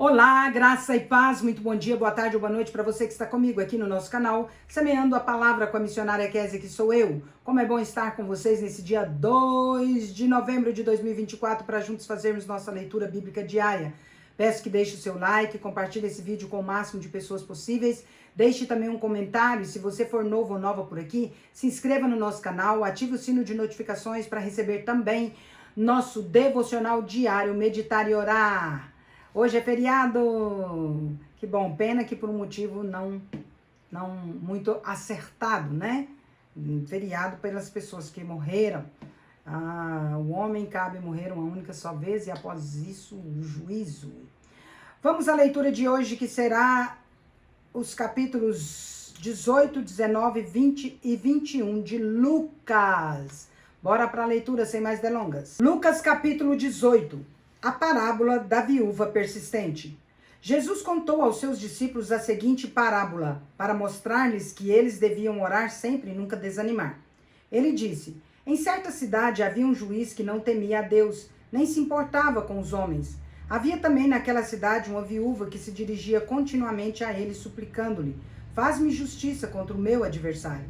Olá, graça e paz, muito bom dia, boa tarde ou boa noite para você que está comigo aqui no nosso canal, semeando a palavra com a missionária Kézia, que sou eu. Como é bom estar com vocês nesse dia 2 de novembro de 2024 para juntos fazermos nossa leitura bíblica diária. Peço que deixe o seu like, compartilhe esse vídeo com o máximo de pessoas possíveis, deixe também um comentário, e se você for novo ou nova por aqui, se inscreva no nosso canal, ative o sino de notificações para receber também nosso devocional diário, meditar e orar. Hoje é feriado, que bom, pena que por um motivo não muito acertado, né? Feriado pelas pessoas que morreram. O homem cabe morrer uma única só vez e após isso o juízo. Vamos à leitura de hoje, que será os capítulos 18, 19, 20 e 21 de Lucas. Bora para a leitura sem mais delongas. Lucas capítulo 18. A parábola da viúva persistente. Jesus contou aos seus discípulos a seguinte parábola, para mostrar-lhes que eles deviam orar sempre e nunca desanimar. Ele disse: em certa cidade havia um juiz que não temia a Deus, nem se importava com os homens. Havia também naquela cidade uma viúva que se dirigia continuamente a ele, suplicando-lhe: faz-me justiça contra o meu adversário.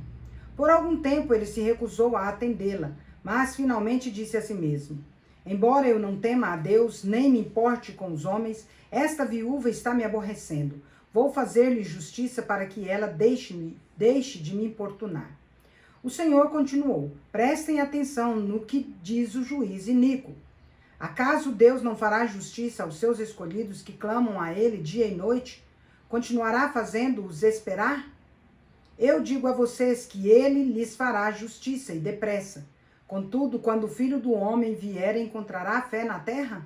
Por algum tempo ele se recusou a atendê-la, mas finalmente disse a si mesmo: embora eu não tema a Deus, nem me importe com os homens, esta viúva está me aborrecendo. Vou fazer-lhe justiça para que ela deixe de me importunar. O Senhor continuou: prestem atenção no que diz o juiz iníquo. Acaso Deus não fará justiça aos seus escolhidos que clamam a Ele dia e noite? Continuará fazendo-os esperar? Eu digo a vocês que Ele lhes fará justiça e depressa. Contudo, quando o Filho do Homem vier, encontrará fé na terra?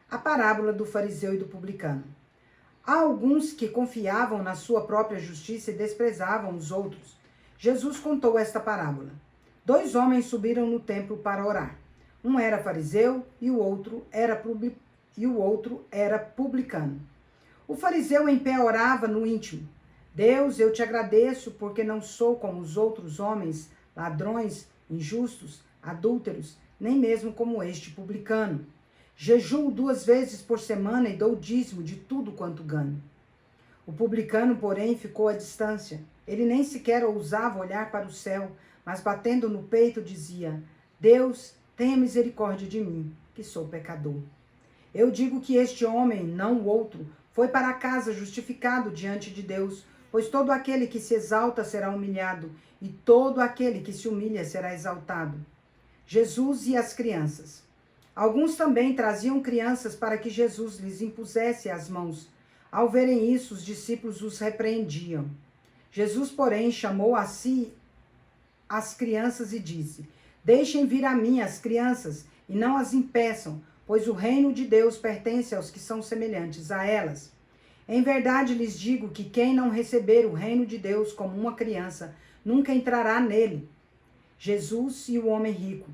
A parábola do fariseu e do publicano. Há alguns que confiavam na sua própria justiça e desprezavam os outros. Jesus contou esta parábola. 2 homens subiram no templo para orar. Um era fariseu e o outro era publicano. O fariseu em pé orava no íntimo: Deus, eu te agradeço porque não sou como os outros homens, ladrões, injustos, adúlteros, nem mesmo como este publicano. Jejuo 2 vezes por semana e dou dízimo de tudo quanto ganho. O publicano, porém, ficou à distância. Ele nem sequer ousava olhar para o céu, mas batendo no peito dizia: Deus, tenha misericórdia de mim, que sou pecador. Eu digo que este homem, não o outro, foi para casa justificado diante de Deus, pois todo aquele que se exalta será humilhado, e todo aquele que se humilha será exaltado. Jesus e as crianças. Alguns também traziam crianças para que Jesus lhes impusesse as mãos. Ao verem isso, os discípulos os repreendiam. Jesus, porém, chamou a si as crianças e disse: deixem vir a mim as crianças, e não as impeçam, pois o reino de Deus pertence aos que são semelhantes a elas. Em verdade lhes digo que quem não receber o reino de Deus como uma criança, nunca entrará nele. Jesus e o homem rico.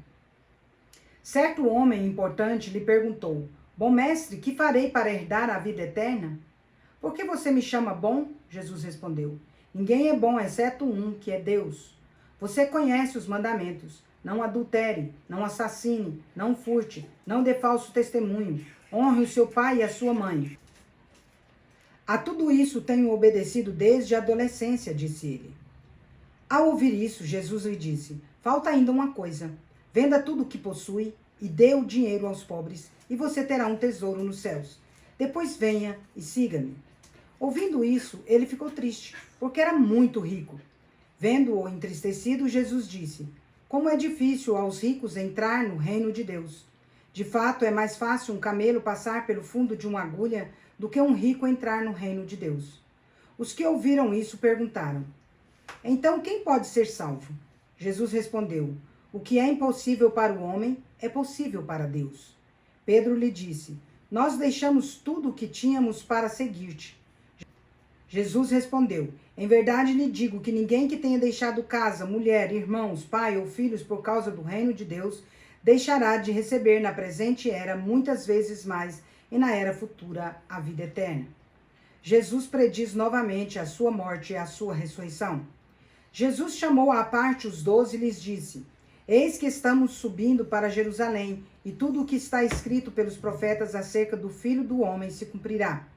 Certo homem importante lhe perguntou: bom mestre, que farei para herdar a vida eterna? Por que você me chama bom? Jesus respondeu: ninguém é bom exceto um, que é Deus. Você conhece os mandamentos: não adultere, não assassine, não furte, não dê falso testemunho, honre o seu pai e a sua mãe. A tudo isso tenho obedecido desde a adolescência, disse ele. Ao ouvir isso, Jesus lhe disse: falta ainda uma coisa. Venda tudo o que possui e dê o dinheiro aos pobres, e você terá um tesouro nos céus. Depois venha e siga-me. Ouvindo isso, ele ficou triste, porque era muito rico. Vendo-o entristecido, Jesus disse: como é difícil aos ricos entrar no reino de Deus. De fato, é mais fácil um camelo passar pelo fundo de uma agulha do que um rico entrar no reino de Deus. Os que ouviram isso perguntaram: então quem pode ser salvo? Jesus respondeu: o que é impossível para o homem é possível para Deus. Pedro lhe disse: nós deixamos tudo o que tínhamos para seguir-te. Jesus respondeu: em verdade lhe digo que ninguém que tenha deixado casa, mulher, irmãos, pai ou filhos por causa do reino de Deus, deixará de receber na presente era muitas vezes mais, e na era futura a vida eterna. Jesus prediz novamente a sua morte e a sua ressurreição. Jesus chamou à parte os 12 e lhes disse: Eis que estamos subindo para Jerusalém, e tudo o que está escrito pelos profetas acerca do Filho do Homem se cumprirá.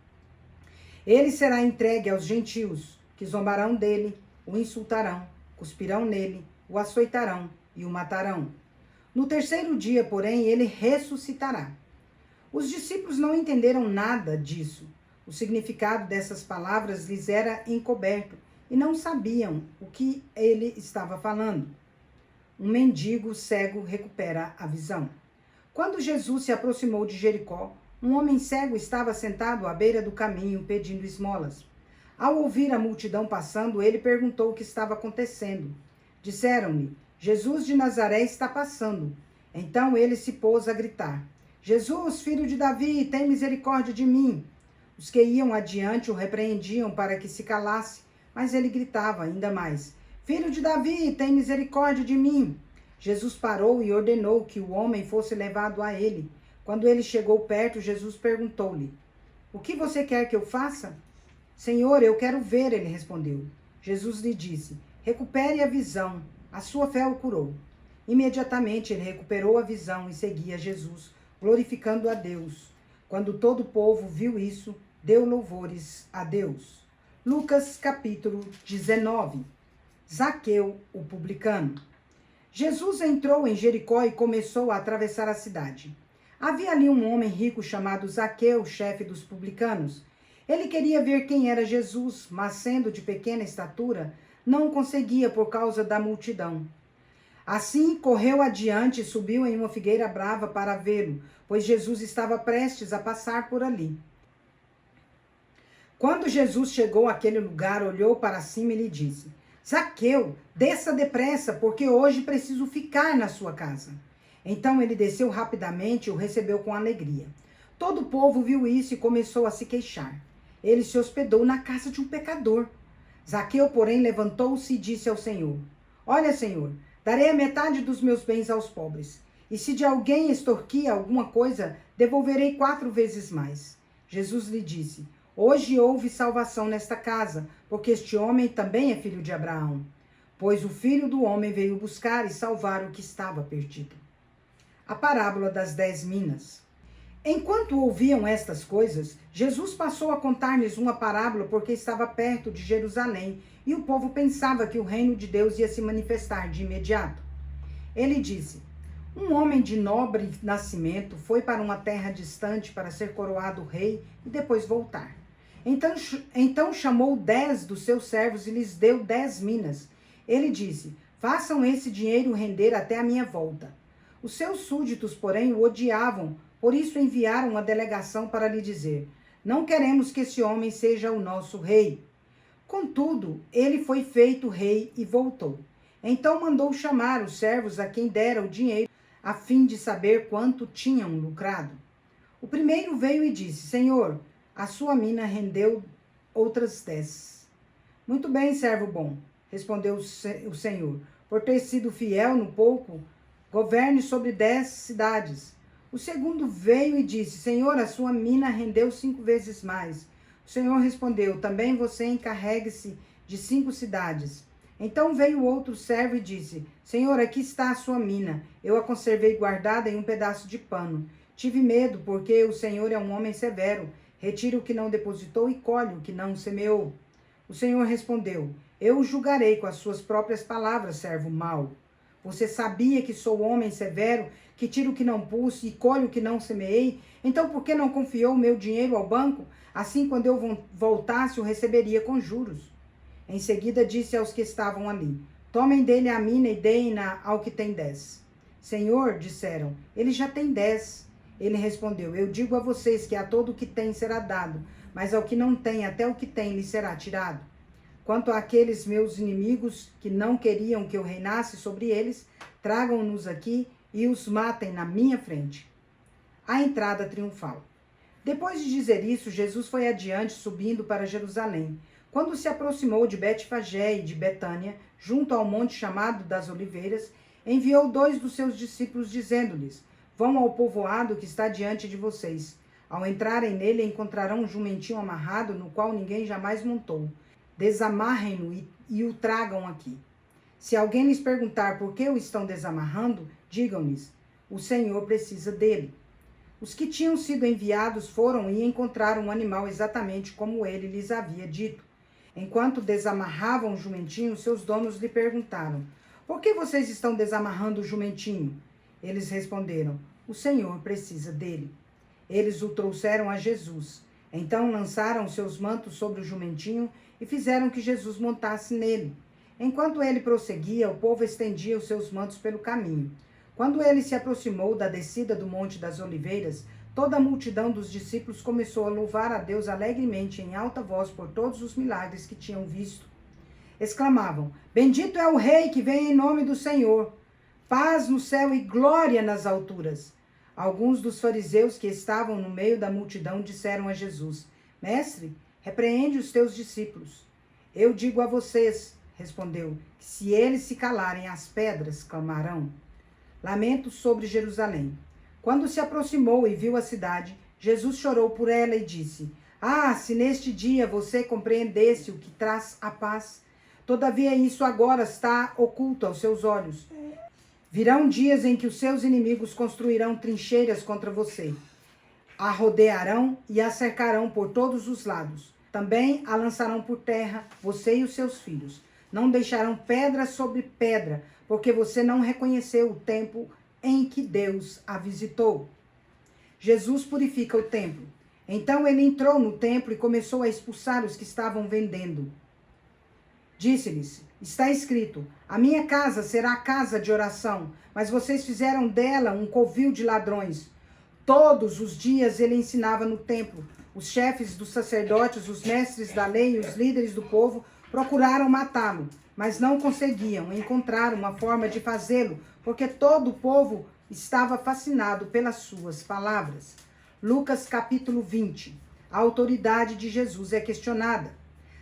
Ele será entregue aos gentios, que zombarão dele, o insultarão, cuspirão nele, o açoitarão e o matarão. No terceiro dia, porém, ele ressuscitará. Os discípulos não entenderam nada disso. O significado dessas palavras lhes era encoberto e não sabiam o que ele estava falando. Um mendigo cego recupera a visão. Quando Jesus se aproximou de Jericó, um homem cego estava sentado à beira do caminho pedindo esmolas. Ao ouvir a multidão passando, ele perguntou o que estava acontecendo. Disseram-lhe: Jesus de Nazaré está passando. Então ele se pôs a gritar: Jesus, filho de Davi, tem misericórdia de mim. Os que iam adiante o repreendiam para que se calasse, mas ele gritava ainda mais: Filho de Davi, tem misericórdia de mim. Jesus parou e ordenou que o homem fosse levado a ele. Quando ele chegou perto, Jesus perguntou-lhe: O que você quer que eu faça? Senhor, eu quero ver, ele respondeu. Jesus lhe disse: Recupere a visão, a sua fé o curou. Imediatamente ele recuperou a visão e seguia Jesus, glorificando a Deus. Quando todo o povo viu isso, deu louvores a Deus. Lucas capítulo 19. Zaqueu, o publicano. Jesus entrou em Jericó e começou a atravessar a cidade. Havia ali um homem rico chamado Zaqueu, chefe dos publicanos. Ele queria ver quem era Jesus, mas sendo de pequena estatura, não conseguia por causa da multidão. Assim, correu adiante e subiu em uma figueira brava para vê-lo, pois Jesus estava prestes a passar por ali. Quando Jesus chegou àquele lugar, olhou para cima e lhe disse: Zaqueu, desça depressa, porque hoje preciso ficar na sua casa. Então ele desceu rapidamente e o recebeu com alegria. Todo o povo viu isso e começou a se queixar. Ele se hospedou na casa de um pecador. Zaqueu, porém, levantou-se e disse ao Senhor: Olha, Senhor, darei a metade dos meus bens aos pobres. E se de alguém extorquir alguma coisa, devolverei 4 vezes mais. Jesus lhe disse: Hoje houve salvação nesta casa, porque este homem também é filho de Abraão. Pois o Filho do Homem veio buscar e salvar o que estava perdido. A parábola das 10 minas. Enquanto ouviam estas coisas, Jesus passou a contar-lhes uma parábola porque estava perto de Jerusalém e o povo pensava que o reino de Deus ia se manifestar de imediato. Ele disse: Um homem de nobre nascimento foi para uma terra distante para ser coroado rei e depois voltar. Então chamou 10 dos seus servos e lhes deu 10 minas. Ele disse: Façam esse dinheiro render até a minha volta. Os seus súditos, porém, o odiavam, por isso enviaram uma delegação para lhe dizer: Não queremos que esse homem seja o nosso rei. Contudo, ele foi feito rei e voltou. Então mandou chamar os servos a quem dera o dinheiro, a fim de saber quanto tinham lucrado. O primeiro veio e disse: Senhor, a sua mina rendeu outras 10. Muito bem, servo bom, respondeu o Senhor. Por ter sido fiel no pouco, governe sobre 10 cidades. O segundo veio e disse: Senhor, a sua mina rendeu 5 vezes mais. O Senhor respondeu: Também você encarregue-se de 5 cidades. Então veio outro servo e disse: Senhor, aqui está a sua mina. Eu a conservei guardada em um pedaço de pano. Tive medo, porque o Senhor é um homem severo. Retira o que não depositou e colhe o que não semeou. O Senhor respondeu: Eu o julgarei com as suas próprias palavras, servo mau. Você sabia que sou homem severo, que tiro o que não pus e colho o que não semeei? Então por que não confiou o meu dinheiro ao banco? Assim, quando eu voltasse, o receberia com juros. Em seguida disse aos que estavam ali: Tomem dele a mina e deem-na ao que tem 10. Senhor, disseram, ele já tem 10. Ele respondeu: Eu digo a vocês que a todo o que tem será dado, mas ao que não tem, até o que tem lhe será tirado. Quanto àqueles meus inimigos que não queriam que eu reinasse sobre eles, tragam-nos aqui e os matem na minha frente. A entrada triunfal. Depois de dizer isso, Jesus foi adiante, subindo para Jerusalém. Quando se aproximou de Betfagé e de Betânia, junto ao monte chamado das Oliveiras, enviou 2 dos seus discípulos, dizendo-lhes: Vão ao povoado que está diante de vocês. Ao entrarem nele, encontrarão um jumentinho amarrado, no qual ninguém jamais montou. Desamarrem-no e o tragam aqui. Se alguém lhes perguntar por que o estão desamarrando, digam-lhes, o Senhor precisa dele. Os que tinham sido enviados foram e encontraram um animal exatamente como ele lhes havia dito. Enquanto desamarravam o jumentinho, seus donos lhe perguntaram, por que vocês estão desamarrando o jumentinho? Eles responderam, o Senhor precisa dele. Eles o trouxeram a Jesus. Então lançaram seus mantos sobre o jumentinho e fizeram que Jesus montasse nele. Enquanto ele prosseguia, o povo estendia os seus mantos pelo caminho. Quando ele se aproximou da descida do Monte das Oliveiras, toda a multidão dos discípulos começou a louvar a Deus alegremente em alta voz por todos os milagres que tinham visto. Exclamavam, bendito é o Rei que vem em nome do Senhor. Paz no céu e glória nas alturas. Alguns dos fariseus que estavam no meio da multidão disseram a Jesus, Mestre, repreende os teus discípulos. Eu digo a vocês, respondeu, que se eles se calarem, as pedras clamarão. Lamento sobre Jerusalém. Quando se aproximou e viu a cidade, Jesus chorou por ela e disse, se neste dia você compreendesse o que traz a paz. Todavia isso agora está oculto aos seus olhos. Virão dias em que os seus inimigos construirão trincheiras contra você. A rodearão e a cercarão por todos os lados. Também a lançarão por terra, você e os seus filhos. Não deixarão pedra sobre pedra, porque você não reconheceu o tempo em que Deus a visitou. Jesus purifica o templo. Então ele entrou no templo e começou a expulsar os que estavam vendendo. Disse-lhes, está escrito, a minha casa será casa de oração, mas vocês fizeram dela um covil de ladrões. Todos os dias ele ensinava no templo. Os chefes dos sacerdotes, os mestres da lei e os líderes do povo procuraram matá-lo, mas não conseguiam encontrar uma forma de fazê-lo, porque todo o povo estava fascinado pelas suas palavras. Lucas capítulo 20. A autoridade de Jesus é questionada.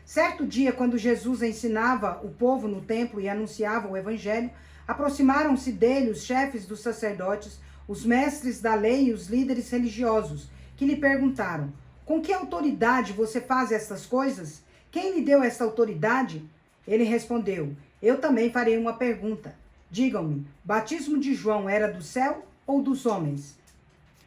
Certo dia, quando Jesus ensinava o povo no templo e anunciava o evangelho, aproximaram-se dele os chefes dos sacerdotes, os mestres da lei e os líderes religiosos, que lhe perguntaram, com que autoridade você faz estas coisas? Quem lhe deu esta autoridade? Ele respondeu, eu também farei uma pergunta. Digam-me, o batismo de João era do céu ou dos homens?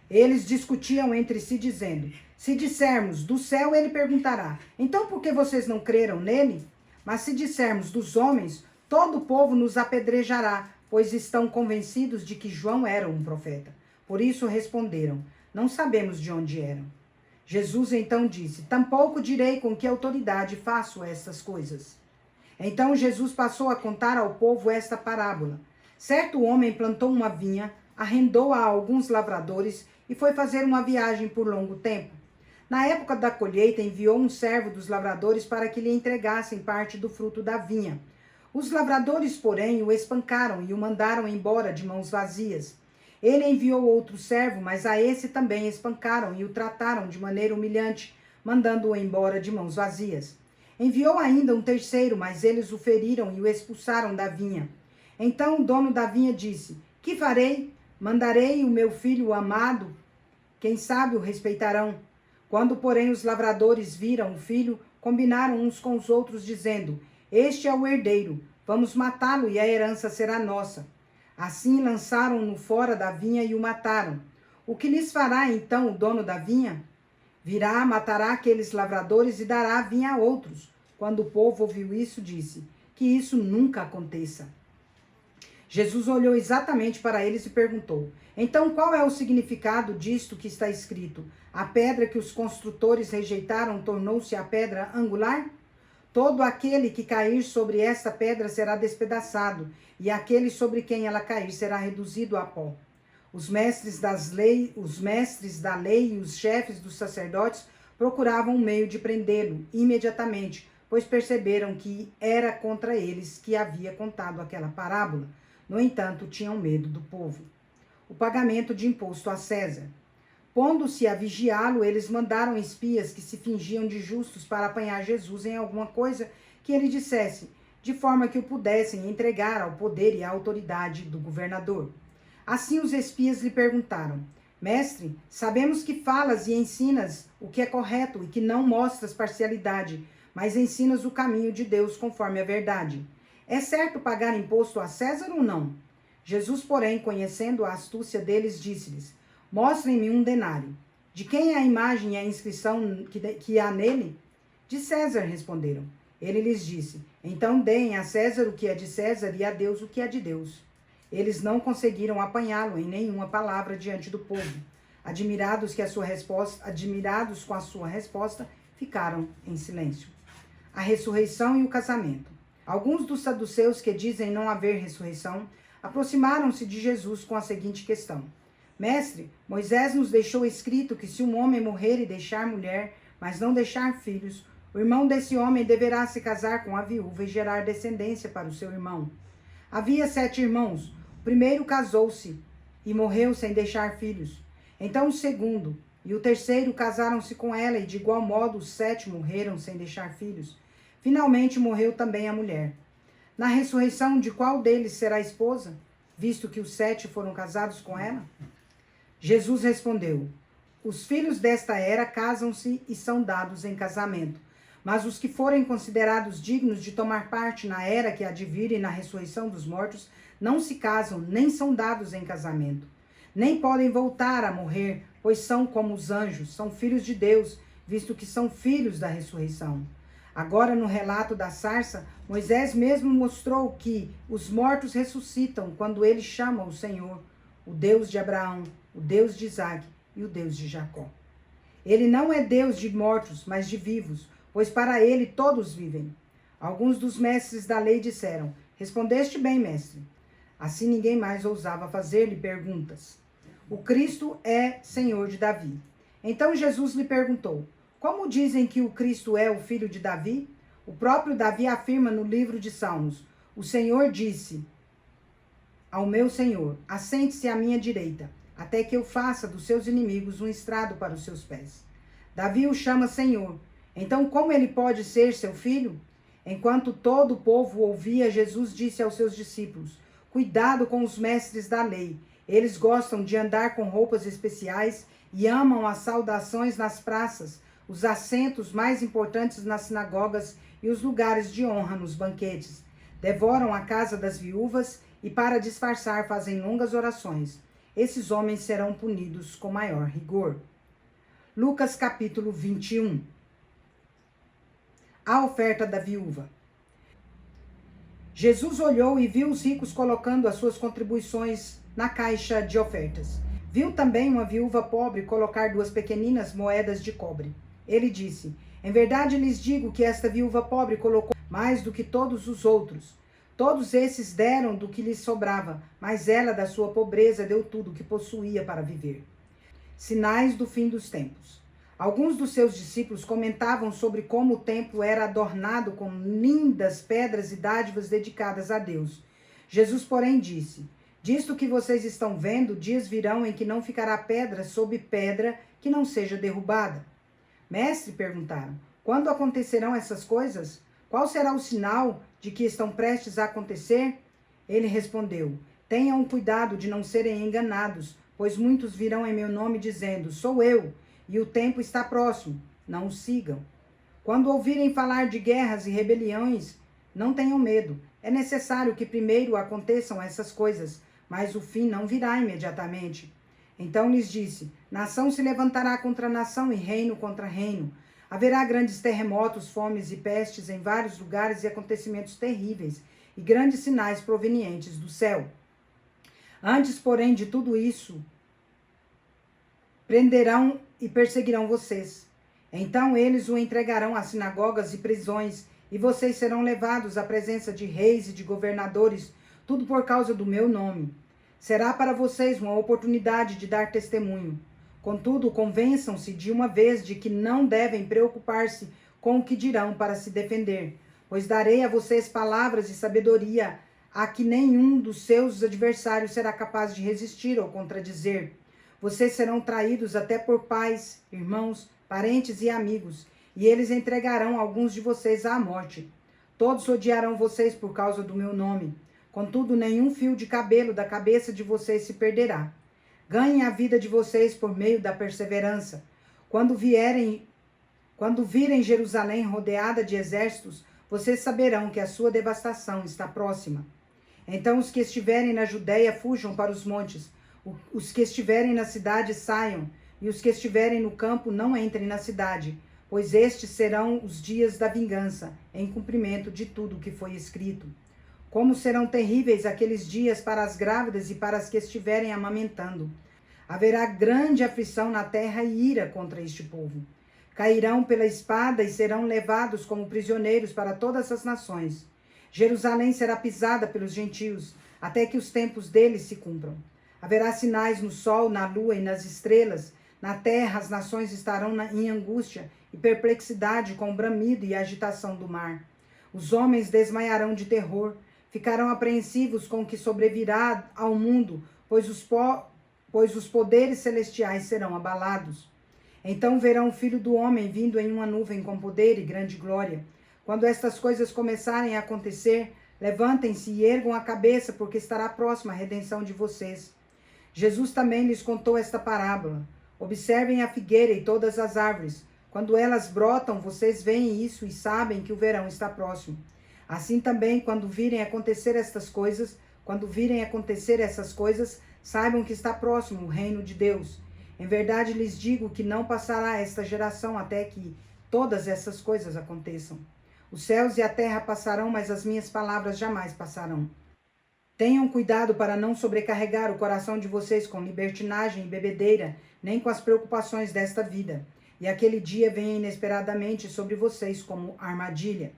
Eles discutiam entre si, dizendo, se dissermos do céu, ele perguntará, então por que vocês não creram nele? Mas se dissermos dos homens, todo o povo nos apedrejará, pois estão convencidos de que João era um profeta. Por isso responderam, não sabemos de onde eram. Jesus então disse, tampouco direi com que autoridade faço estas coisas. Então Jesus passou a contar ao povo esta parábola. Certo homem plantou uma vinha, arrendou-a a alguns lavradores e foi fazer uma viagem por longo tempo. Na época da colheita, enviou um servo dos lavradores para que lhe entregassem parte do fruto da vinha. Os lavradores, porém, o espancaram e o mandaram embora de mãos vazias. Ele enviou outro servo, mas a esse também espancaram e o trataram de maneira humilhante, mandando-o embora de mãos vazias. Enviou ainda um terceiro, mas eles o feriram e o expulsaram da vinha. Então o dono da vinha disse, que farei? Mandarei o meu filho amado? Quem sabe o respeitarão. Quando, porém, os lavradores viram o filho, combinaram uns com os outros, dizendo, este é o herdeiro, vamos matá-lo e a herança será nossa. Assim lançaram-no fora da vinha e o mataram. O que lhes fará então o dono da vinha? Virá, matará aqueles lavradores e dará a vinha a outros. Quando o povo ouviu isso, disse, que isso nunca aconteça. Jesus olhou exatamente para eles e perguntou, então qual é o significado disto que está escrito? A pedra que os construtores rejeitaram tornou-se a pedra angular? Todo aquele que cair sobre esta pedra será despedaçado, e aquele sobre quem ela cair será reduzido a pó. Os mestres da lei e os chefes dos sacerdotes procuravam um meio de prendê-lo imediatamente, pois perceberam que era contra eles que havia contado aquela parábola. No entanto, tinham medo do povo. O pagamento de imposto a César. Pondo-se a vigiá-lo, eles mandaram espias que se fingiam de justos para apanhar Jesus em alguma coisa que ele dissesse, de forma que o pudessem entregar ao poder e à autoridade do governador. Assim os espias lhe perguntaram, mestre, sabemos que falas e ensinas o que é correto e que não mostras parcialidade, mas ensinas o caminho de Deus conforme a verdade. É certo pagar imposto a César ou não? Jesus, porém, conhecendo a astúcia deles, disse-lhes: Mostrem-me um denário. De quem é a imagem e a inscrição que há nele? De César, responderam. Ele lhes disse: Então deem a César o que é de César e a Deus o que é de Deus. Eles não conseguiram apanhá-lo em nenhuma palavra diante do povo. Admirados com a sua resposta, ficaram em silêncio. A ressurreição e o casamento. Alguns dos saduceus que dizem não haver ressurreição aproximaram-se de Jesus com a seguinte questão: Mestre, Moisés nos deixou escrito que se um homem morrer e deixar mulher, mas não deixar filhos, o irmão desse homem deverá se casar com a viúva e gerar descendência para o seu irmão. Havia 7 irmãos. O primeiro casou-se e morreu sem deixar filhos. Então o segundo e o terceiro casaram-se com ela e de igual modo os 7 morreram sem deixar filhos. Finalmente morreu também a mulher. Na ressurreição, de qual deles será esposa, visto que os 7 foram casados com ela? Jesus respondeu: Os filhos desta era casam-se e são dados em casamento. Mas os que forem considerados dignos de tomar parte na era que há de vir e na ressurreição dos mortos, não se casam, nem são dados em casamento. Nem podem voltar a morrer, pois são como os anjos, são filhos de Deus, visto que são filhos da ressurreição. Agora, no relato da sarça, Moisés mesmo mostrou que os mortos ressuscitam quando ele chama o Senhor, o Deus de Abraão, o Deus de Isaque e o Deus de Jacó. Ele não é Deus de mortos, mas de vivos, pois para ele todos vivem. Alguns dos mestres da lei disseram: Respondeste bem, mestre. Assim ninguém mais ousava fazer-lhe perguntas. O Cristo é Senhor de Davi. Então Jesus lhe perguntou: Como dizem que o Cristo é o filho de Davi? O próprio Davi afirma no livro de Salmos: O Senhor disse ao meu Senhor: Assente-se à minha direita, até que eu faça dos seus inimigos um estrado para os seus pés. Davi o chama Senhor. Então, como ele pode ser seu filho? Enquanto todo o povo ouvia, Jesus disse aos seus discípulos: Cuidado com os mestres da lei. Eles gostam de andar com roupas especiais e amam as saudações nas praças, os assentos mais importantes nas sinagogas e os lugares de honra nos banquetes. Devoram a casa das viúvas e, para disfarçar, fazem longas orações. Esses homens serão punidos com maior rigor. Lucas capítulo 21. A oferta da viúva. Jesus olhou e viu os ricos colocando as suas contribuições na caixa de ofertas. Viu também uma viúva pobre colocar 2 pequeninas moedas de cobre. Ele disse: Em verdade lhes digo que esta viúva pobre colocou mais do que todos os outros. Todos esses deram do que lhes sobrava, mas ela, da sua pobreza, deu tudo o que possuía para viver. Sinais do fim dos tempos. Alguns dos seus discípulos comentavam sobre como o templo era adornado com lindas pedras e dádivas dedicadas a Deus. Jesus, porém, disse: Disto que vocês estão vendo, dias virão em que não ficará pedra sobre pedra que não seja derrubada. Mestre, perguntaram, quando acontecerão essas coisas? Qual será o sinal de que estão prestes a acontecer? Ele respondeu: Tenham cuidado de não serem enganados, pois muitos virão em meu nome dizendo: Sou eu. E o tempo está próximo, não o sigam. Quando ouvirem falar de guerras e rebeliões, não tenham medo. É necessário que primeiro aconteçam essas coisas, mas o fim não virá imediatamente. Então lhes disse: Nação se levantará contra nação e reino contra reino. Haverá grandes terremotos, fomes e pestes em vários lugares e acontecimentos terríveis, e grandes sinais provenientes do céu. Antes, porém, de tudo isso, prenderão e perseguirão vocês. Então eles o entregarão às sinagogas e prisões, e vocês serão levados à presença de reis e de governadores, tudo por causa do meu nome. Será para vocês uma oportunidade de dar testemunho. Contudo, convençam-se de uma vez de que não devem preocupar-se com o que dirão para se defender, pois darei a vocês palavras de sabedoria a que nenhum dos seus adversários será capaz de resistir ou contradizer. Vocês serão traídos até por pais, irmãos, parentes e amigos, e eles entregarão alguns de vocês à morte. Todos odiarão vocês por causa do meu nome. Contudo, nenhum fio de cabelo da cabeça de vocês se perderá. Ganhem a vida de vocês por meio da perseverança. Quando virem Jerusalém rodeada de exércitos, vocês saberão que a sua devastação está próxima. Então os que estiverem na Judéia fujam para os montes, os que estiverem na cidade saiam, e os que estiverem no campo não entrem na cidade, pois estes serão os dias da vingança, em cumprimento de tudo o que foi escrito. Como serão terríveis aqueles dias para as grávidas e para as que estiverem amamentando. Haverá grande aflição na terra e ira contra este povo. Cairão pela espada e serão levados como prisioneiros para todas as nações. Jerusalém será pisada pelos gentios, até que os tempos deles se cumpram. Haverá sinais no sol, na lua e nas estrelas. Na terra as nações estarão em angústia e perplexidade com o bramido e a agitação do mar. Os homens desmaiarão de terror, ficarão apreensivos com o que sobrevirá ao mundo, pois os poderes celestiais serão abalados. Então verão o Filho do Homem vindo em uma nuvem com poder e grande glória. Quando estas coisas começarem a acontecer, levantem-se e ergam a cabeça, porque estará próxima a redenção de vocês. Jesus também lhes contou esta parábola. Observem a figueira e todas as árvores. Quando elas brotam, vocês veem isso e sabem que o verão está próximo. Assim também, quando virem acontecer essas coisas, saibam que está próximo o reino de Deus. Em verdade lhes digo que não passará esta geração até que todas essas coisas aconteçam. Os céus e a terra passarão, mas as minhas palavras jamais passarão. Tenham cuidado para não sobrecarregar o coração de vocês com libertinagem e bebedeira, nem com as preocupações desta vida. E aquele dia venha inesperadamente sobre vocês como armadilha.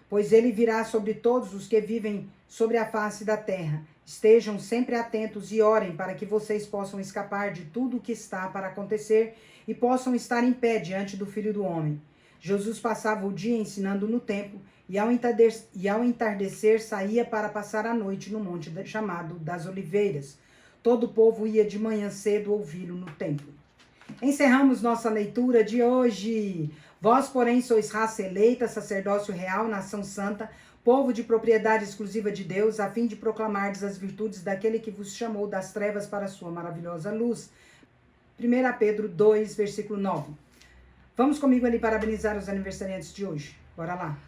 Pois ele virá sobre todos os que vivem sobre a face da terra. Estejam sempre atentos e orem para que vocês possam escapar de tudo o que está para acontecer e possam estar em pé diante do Filho do Homem. Jesus passava o dia ensinando no templo e ao entardecer saía para passar a noite no monte chamado das Oliveiras. Todo o povo ia de manhã cedo ouvi-lo no templo. Encerramos nossa leitura de hoje. Vós, porém, sois raça eleita, sacerdócio real, nação santa, povo de propriedade exclusiva de Deus, a fim de proclamardes as virtudes daquele que vos chamou das trevas para a sua maravilhosa luz. 1 Pedro 2, versículo 9. Vamos comigo ali parabenizar os aniversariantes de hoje. Bora lá.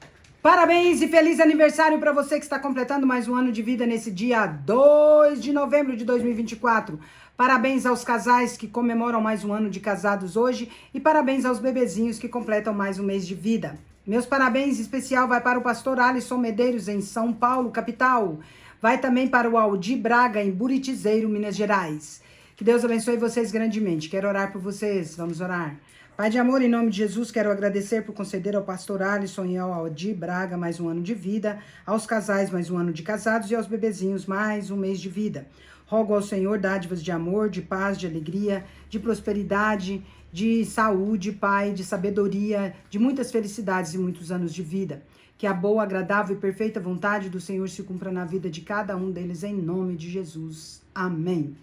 Parabéns e feliz aniversário para você que está completando mais um ano de vida nesse dia 2 de novembro de 2024. Parabéns aos casais que comemoram mais um ano de casados hoje e parabéns aos bebezinhos que completam mais um mês de vida. Meus parabéns especial vai para o pastor Alisson Medeiros em São Paulo, capital. Vai também para o Aldir Braga em Buritizeiro, Minas Gerais. Que Deus abençoe vocês grandemente. Quero orar por vocês. Vamos orar. Pai de amor, em nome de Jesus, quero agradecer por conceder ao pastor Alisson e ao Aldir Braga mais um ano de vida, aos casais mais um ano de casados e aos bebezinhos mais um mês de vida. Rogo ao Senhor dádivas de amor, de paz, de alegria, de prosperidade, de saúde, Pai, de sabedoria, de muitas felicidades e muitos anos de vida. Que a boa, agradável e perfeita vontade do Senhor se cumpra na vida de cada um deles, em nome de Jesus. Amém.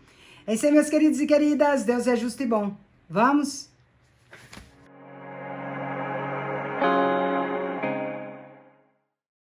É isso aí, meus queridos e queridas. Deus é justo e bom. Vamos?